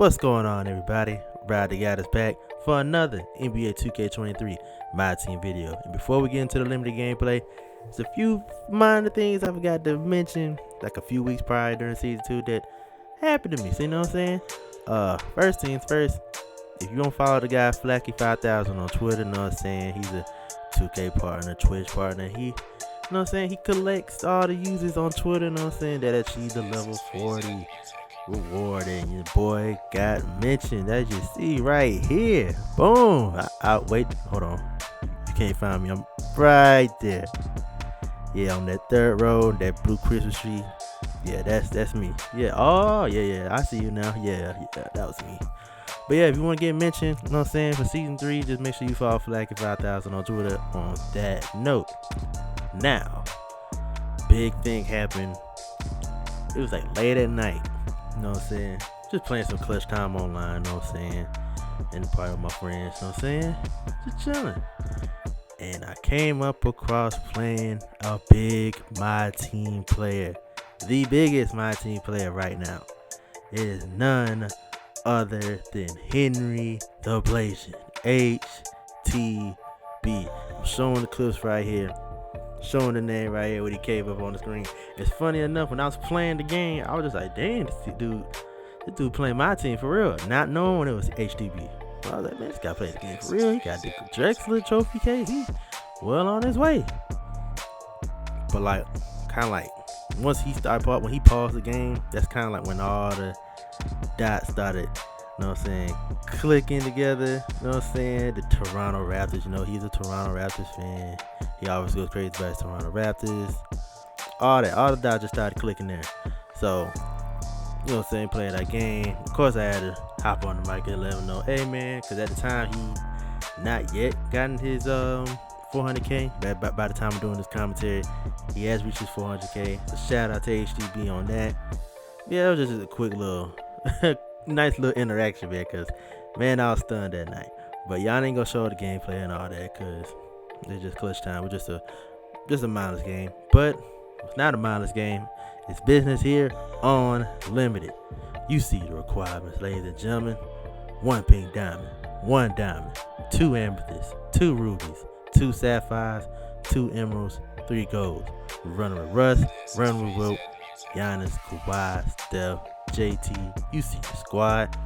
What's going on, everybody? Brad the Guy is back for another NBA 2K23 MyTeam video. And before we get into the limited gameplay, there's a few minor things I forgot to mention, like a few weeks prior during season 2 that happened to me. So you know what I'm saying? First things first, if you don't follow the guy Flacky5000 on Twitter, you know what I'm saying? He's a 2K partner, Twitch partner. He, you know what I'm saying? He collects all the users on Twitter, you know what I'm saying, that achieve the level 40 reward, and your boy got mentioned, as you see right here. Boom. Wait, hold on, you can't find me, I'm right there. Yeah, on that third row, that blue Christmas tree. Yeah, that's me. Yeah, oh yeah, I see you now. Yeah, that was me. But yeah, if you want to get mentioned, you know what I'm saying, for season 3, just make sure you follow Flacky5000 on Twitter. On that note, now, big thing happened. It was like late at night, you know what I'm saying, just playing some clutch time online, you know what I'm saying, in the party with my friends, you know what I'm saying, just chilling. And I came up across playing a big MyTeam player, the biggest MyTeam player right now. It is none other than Henry the Blasian, HTB. I'm showing the clips right here, showing the name right here, what he came up on the screen. It's funny enough, when I was playing the game, I was just like, damn, this dude playing my team for real, not knowing it was HTB. I was like, man, this guy plays the game for real. He got the Drexler Trophy case. He's well on his way. But like, kind of like, once when he paused the game, that's kind of like when all the dots started, you know what I'm saying, clicking together, you know what I'm saying. The Toronto Raptors, you know, he's a Toronto Raptors fan. He always goes crazy about his Toronto Raptors. All the dots just started clicking there. So, you know what I'm saying, playing that game. Of course, I had to hop on the mic and let him know, hey man, because at the time he not yet gotten his 400K. By the time I'm doing this commentary, he has reached his 400K. So shout out to HTB on that. Yeah, it was just a quick little, nice little interaction, man, because man, I was stunned that night. But y'all ain't gonna show the gameplay and all that, because it's just clutch time. We're just a mindless game. But it's not a mindless game. It's business here on Limited. You see the requirements, ladies and gentlemen. 1 pink diamond, 1 diamond, 2 amethysts, 2 rubies, 2 sapphires, 2 emeralds, 3 golds. We're running with RUSS, running with WILT, Giannis, Kawhi, Steph, JT. You see the squad.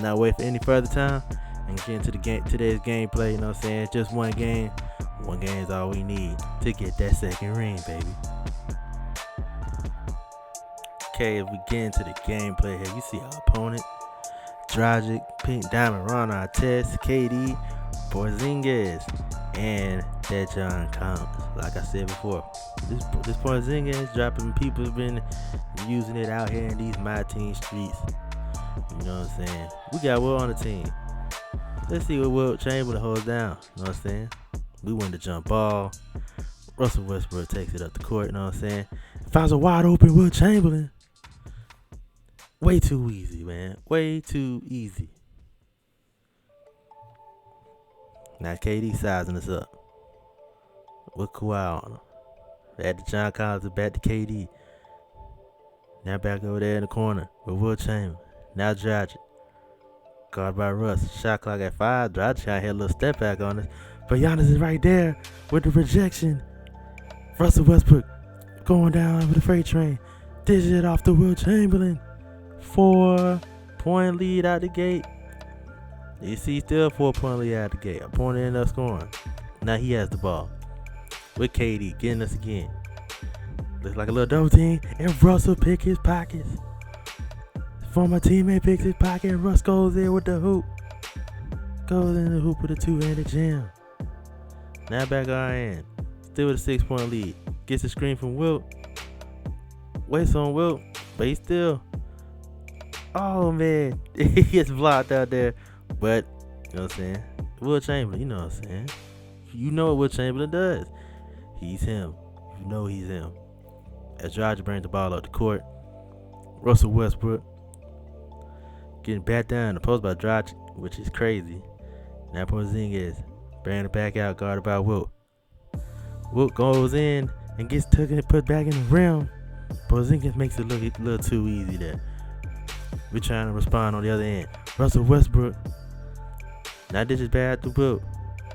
Not wait for any further time and get into today's gameplay. You know what I'm saying? Just one game. One game is all we need to get that second ring, baby. Okay, if we get into the gameplay here, you see our opponent: Dragic, Pink Diamond, Ron Artest, KD, Porzingis, and that John Collins. Like I said before, this Porzingis dropping, people have been using it out here in these MyTeam streets. You know what I'm saying? We got Will on the team. Let's see what Wilt Chamberlain holds down. You know what I'm saying? We win the jump ball. Russell Westbrook takes it up the court. You know what I'm saying? Finds a wide open Wilt Chamberlain. Way too easy, man. Way too easy. Now KD sizing us up with Kawhi on him. Back to John Collins, back to KD. Now back over there in the corner with Wilt Chamberlain. Now Dragic. Guarded by RUSS. Shot clock at 5. Dragic had a little step back on us. But Giannis is right there with the rejection. Russell Westbrook going down with the freight train. Dish it off to Wilt Chamberlain. 4-point lead out the gate. You see, still 4-point lead out the gate. Opponent ended up scoring. Now he has the ball with KD getting us again. Looks like a little double team, and Russell pick his pockets. Former teammate picks his pocket, and Russ goes in with the hoop. Goes in the hoop with a 2-handed jam. Now back our end. Still with a 6-point lead. Gets a screen from Wilt. Waits on Wilt, but he's still. Oh man, he gets blocked out there. But you know what I'm saying? Wilt Chamberlain, you know what I'm saying? You know what Wilt Chamberlain does. He's him. You know he's him. As Dragic brings the ball up the court, Russell Westbrook getting back down the post by Dragic, which is crazy. Now Porzingis bringing it back out, guarded by Wilt. Wilt goes in and gets taken and put back in the rim. Porzingis makes it look a little too easy there. We trying to respond on the other end. Russell Westbrook. Now this is bad to Wilt.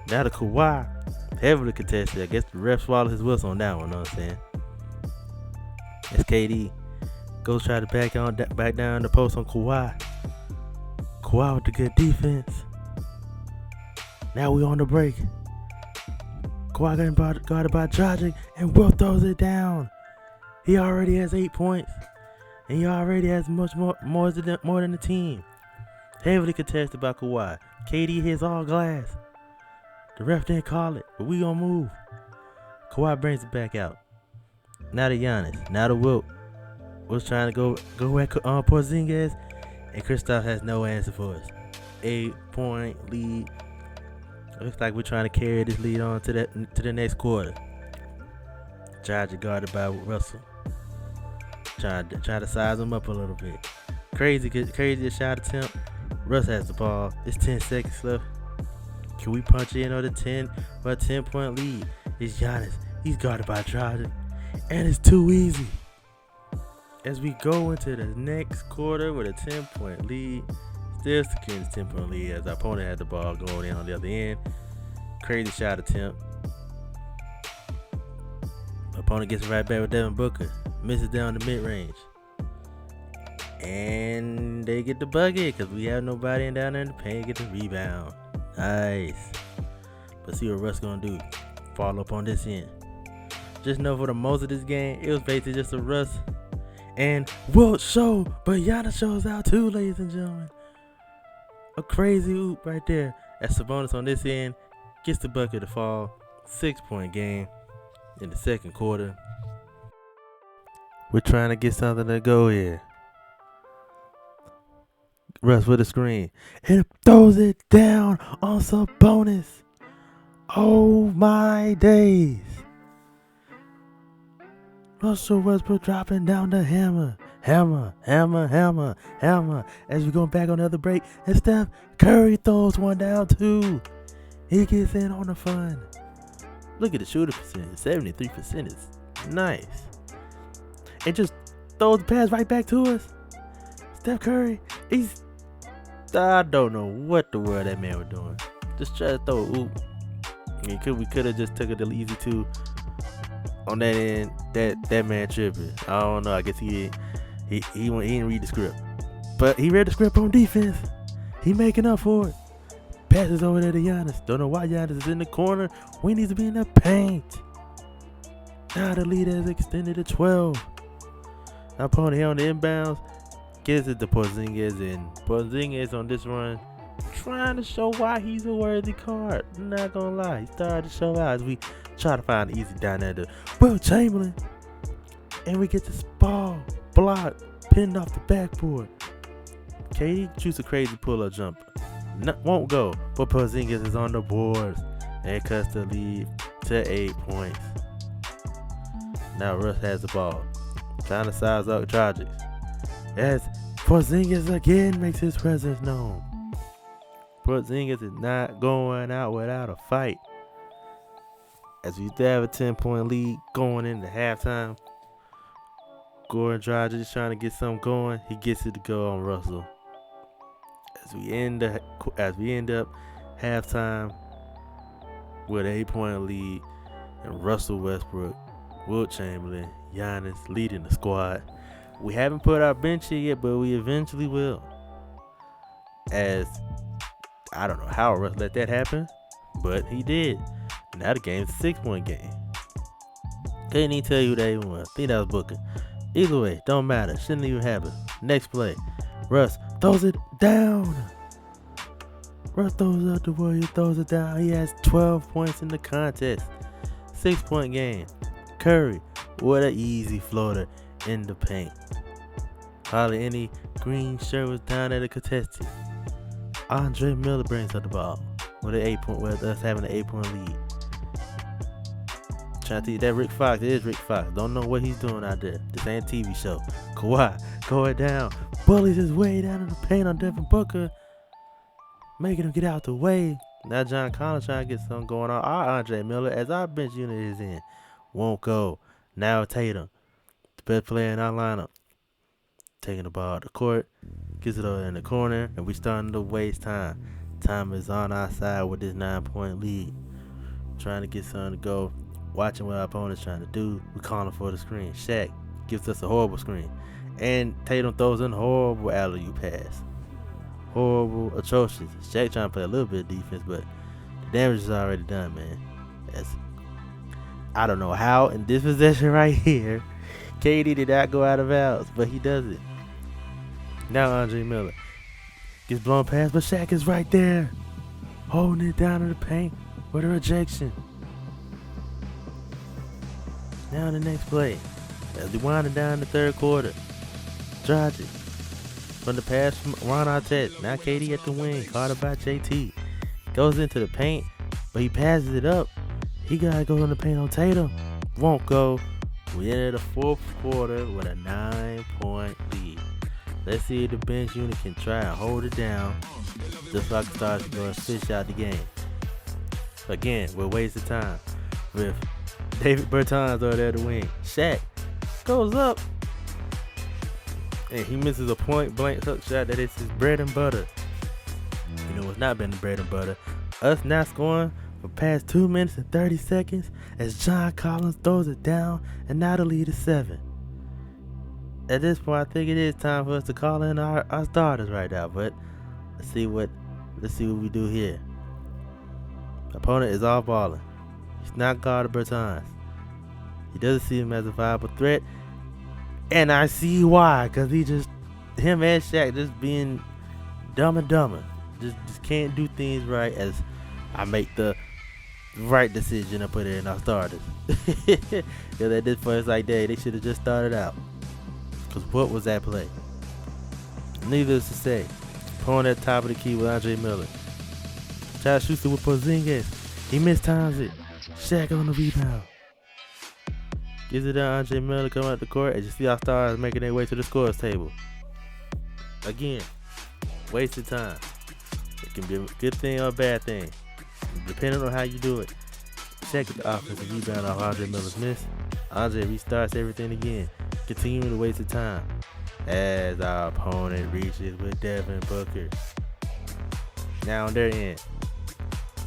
Now the Kawhi. Heavily contested. I guess the ref swallowed his whistle on that one, know what I'm saying? It's KD. Goes try to back down the post on Kawhi. Kawhi with the good defense. Now we on the break. Kawhi getting guarded by Dragic, and Wilt throws it down. He already has 8 points, and he already has much more than the team. Heavily contested by Kawhi. KD hits all glass. The ref didn't call it, but we gonna move. Kawhi brings it back out. Now to Giannis. Now to Wilt. Was trying to go at Porzingis, and Kristaps has no answer for us. 8-point lead. Looks like we're trying to carry this lead on to the next quarter. Dragic guarded by Russell. Trying to size him up a little bit. Crazy shot attempt. Russ has the ball. It's 10 seconds left. Can we punch in on the 10-point lead? It's Giannis. He's guarded by Dragic, and it's too easy. As we go into the next quarter with a 10-point lead, still securing this 10-point lead as our opponent had the ball going in on the other end. Crazy shot attempt. Opponent gets right back with Devin Booker. Misses down the mid-range. And they get the bucket because we have nobody down there in the paint. Get the rebound. Nice. Let's see what Russ going to do. Follow up on this end. Just know for the most of this game, it was basically just a Russ and Wilt show, but Giannis shows out too, ladies and gentlemen. A crazy oop right there. As Sabonis on this end gets the bucket to fall. 6-point game in the second quarter. We're trying to get something to go here. Russ with a screen and throws it down on Sabonis. Oh my days. Russell Westbrook dropping down the hammer. As we go back on the other break, and Steph Curry throws one down too. He gets in on the fun. Look at the shooting percentage. 73% is nice. And just throws the pass right back to us. Steph Curry, I don't know what the world that man was doing. Just try to throw a oop. I mean, we could have just took it the easy two. On that end, that man tripping. I don't know. I guess he didn't read the script, but he read the script on defense. He making up for it. Passes over there to Giannis. Don't know why Giannis is in the corner. We need to be in the paint. Now the lead has extended to 12. Our opponent here on the inbounds gives it to Porzingis, and Porzingis on this run trying to show why he's a worthy card. I'm not gonna lie, he started to show out as we try to find an easy down there to Wilt Chamberlain, and we get this ball blocked, pinned off the backboard. KD shoots a crazy pull-up jumper. Won't go, but Porzingis is on the boards and cuts the lead to 8 points. Now Russ has the ball, trying to size up Dragic as Porzingis again makes his presence known. Porzingis is not going out without a fight. As we have a 10-point lead going into halftime, Goran Dragic is trying to get something going. He gets it to go on Russell. As we end up halftime with an 8-point lead, and Russell Westbrook, Wilt Chamberlain, Giannis leading the squad. We haven't put our bench here yet, but we eventually will. As I don't know how Russ let that happen, but he did. Now the game's a 6-point game. Couldn't even tell you who that even was. I think that was Booker. Either way, don't matter. Shouldn't even happen. Next play. Russ throws it down. Russ throws up the Warrior, throws it down. He has 12 points in the contest. 6-point game. Curry, what an easy floater in the paint. Hardly any green shirt was down at a contested. Andre Miller brings up the ball with us having an 8-point lead. Trying to see that Rick Fox. It is Rick Fox. Don't know what he's doing out there. This ain't a TV show. Kawhi going down. Bullies his way down in the paint on Devin Booker, making him get out the way. Now John Collins trying to get something going on. Our Andre Miller, as our bench unit is in, won't go. Now Tatum, the best player in our lineup, taking the ball to court. Gets it over in the corner, and we starting to waste time. Time is on our side with this 9-point lead. Trying to get something to go. Watching what our opponent's trying to do. We calling for the screen. Shaq gives us a horrible screen. And Tatum throws in a horrible alley-oop pass. Horrible, atrocious. Shaq trying to play a little bit of defense, but the damage is already done, man. I don't know how in this possession right here, KD did not go out of bounds, but he does it. Now Andre Miller gets blown past, but Shaq is right there, holding it down in the paint with a rejection. Now the next play, as we winding down the third quarter, Dragic from the pass from Ron Artest. Now KD at the wing, caught by JT. Goes into the paint, but he passes it up. He gotta go in the paint on Tatum. Won't go. We enter the fourth quarter with a 9-point lead. Let's see if the bench unit can try and hold it down just so I can start to go and fish out the game. Again, we're wasting time with David Bertans over there at the wing. Shaq goes up and he misses a point blank hook shot that is his bread and butter. You know what's not been the bread and butter? Us not scoring for past 2 minutes and 30 seconds as John Collins throws it down, and now the lead is 7. At this point, I think it is time for us to call in our starters right now. But let's see what we do here. Opponent is off balling. He's not guarded Bertans. He doesn't see him as a viable threat, and I see why. Cause him and Shaq just being dumb and dumber. Just can't do things right. As I make the right decision and put it in our starters. Cause at this point it's like, they should have just started out. Cause what was that play? Needless to say, opponent at top of the key with Andre Miller. Try to shoot it with Porzingis. He mistimes it. Shaq on the rebound. Gives it to Andre Miller, come out the court, and you see our stars making their way to the scores table. Again, wasted time. It can be a good thing or a bad thing, depending on how you do it. Shaq with the offensive rebound off Andre Miller's miss. Andre restarts everything again, continuing to waste the time as our opponent reaches with Devin Booker. Now on their end,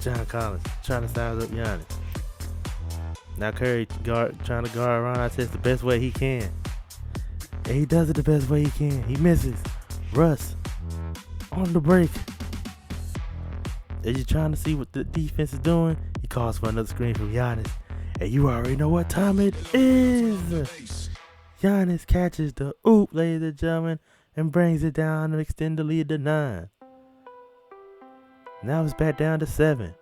John Collins trying to size up Giannis. Now Curry trying to guard Ron Artest the best way he can. And he does it the best way he can. He misses. Russ on the break. As you're trying to see what the defense is doing, he calls for another screen from Giannis. And you already know what time it is. Giannis catches the oop, ladies and gentlemen, and brings it down to extend the lead to 9. Now it's back down to 7.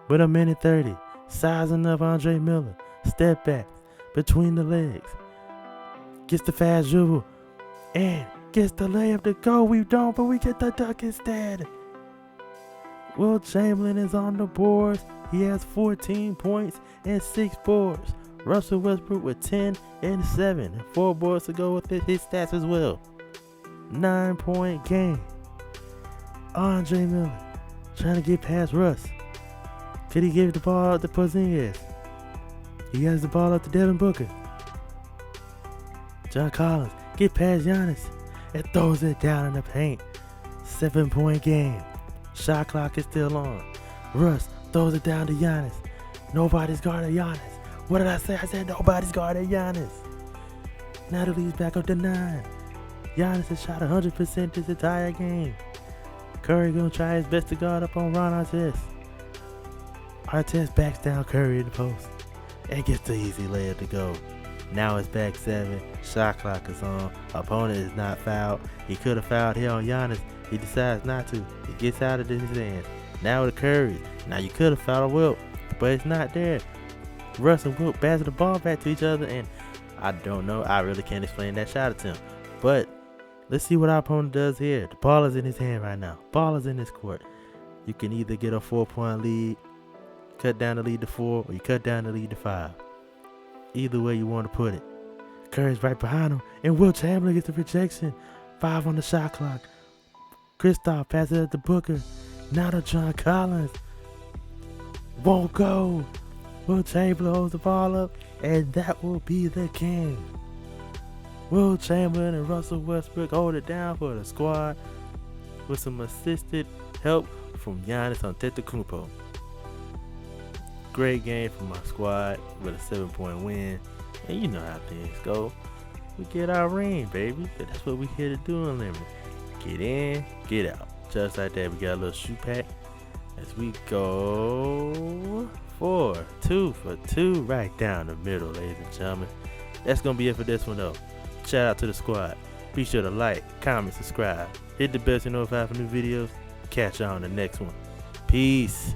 With a minute 30. Sizing up Andre Miller. Step back between the legs. Gets the fast dribble. And gets the layup to go. We don't, but we get the dunk instead. Wilt Chamberlain is on the boards. He has 14 points and 6 boards. Russell Westbrook with 10 and 7. And 4 boards to go with his stats as well. 9-point game. Andre Miller trying to get past Russ. Could he give the ball up to Porzingis? He has the ball up to Devin Booker. John Collins get past Giannis and throws it down in the paint. 7-point game. Shot clock is still on. Russ throws it down to Giannis. Nobody's guarding Giannis. What did I say? I said nobody's guarding Giannis. Now the lead's back up to 9. Giannis has shot 100% this entire game. Curry gonna try his best to guard up on Ron Artest. Artest backs down Curry in the post and gets the easy layup to go. Now it's back 7. Shot clock is on. Opponent is not fouled. He could have fouled here on Giannis. He decides not to. He gets out of his hands. Now with Curry. Now you could have fouled Wilt, but it's not there. Russ and Wilt pass the ball back to each other, and I don't know. I really can't explain that shot attempt. But let's see what our opponent does here. The ball is in his hand right now. Ball is in his court. You can either get a 4-point lead, cut down the lead to 4, or you cut down the lead to 5. Either way you want to put it. Curry's right behind him, and Wilt Chamberlain gets the rejection. 5 on the shot clock. Kristaps passes it to Booker. Now to John Collins. Won't go. Wilt Chamberlain holds the ball up, and that will be the game. Wilt Chamberlain and Russell Westbrook hold it down for the squad. with some assisted help from Giannis Antetokounmpo. Great game from my squad with a 7-point win, and you know how things go. We get our ring, baby. That's what we here to do Unlimited. Get in, get out. Just like that, we got a little shoe pack as we go 4-2 for 2 right down the middle, ladies and gentlemen. That's gonna be it for this one though. Shout out to the squad. Be sure to like, comment, subscribe, hit the bell to notify for new videos. Catch you on the next one. Peace.